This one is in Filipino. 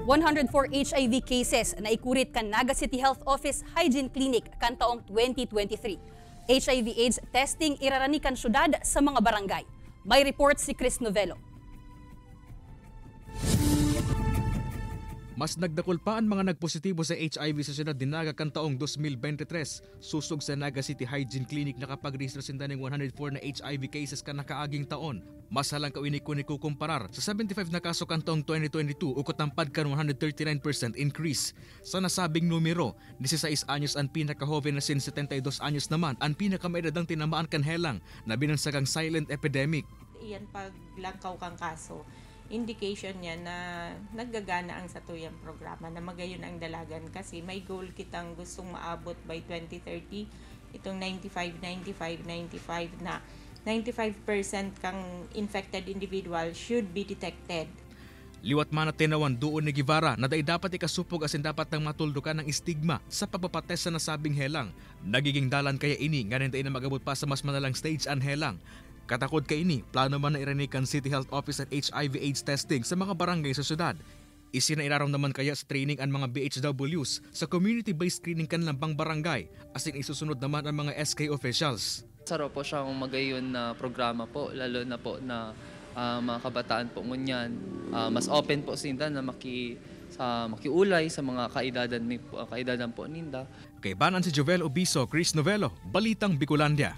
104 HIV cases na ikurit kan Naga City Health Office Hygiene Clinic kan taong 2023. HIV/AIDS testing irarani kan syudad sa mga barangay. May report si Chris Novello. Mas nagdakol pa ang mga nagpositibo sa HIV sa siyudad din Naga kan taong 2023. Susog sa Naga City Hygiene Clinic nakapag-register sinda ng 104 na HIV cases ka nakaaging taon. Mas halang kawinik ko ni kukumparar sa 75 na kaso kan taong 2022 ukot tampad kan 139% increase. Sa nasabing numero, 16 anyos ang pinaka-joven na sin 72 anyos naman ang pinakamaedadang tinamaan kan helang na binansagang silent epidemic. Iyan paglangkaw kang kaso, indication niya na naggagana ang satuyang programa na magayon ang dalagan kasi may goal kitang gustong maabot by 2030 itong 95 na 95% kang infected individual should be detected. Liwat man na tinawan doon ni Guevara na dapat ikasupog asin dapat nang matuldukan ng stigma sa pagpapates sa nasabing helang. Nagiging dalan kaya ini nga rin na magabot pa sa mas manalang stage ang helang. Katakod ka ini, plano man na iranikan City Health Office at HIV/AIDS testing sa mga barangay sa syudad. Isinairaram naman kaya sa training ang mga BHWs sa community-based screening kanlambang barangay asin isusunod naman ang mga SK officials. Sarap po siyang magayon na programa po, lalo na po na mga kabataan po ngunyan. Mas open po sinda na makiulay sa mga kaedadan po ninda. Kay banan si Jovel Obiso, Chris Novello, Balitang Bicolandia.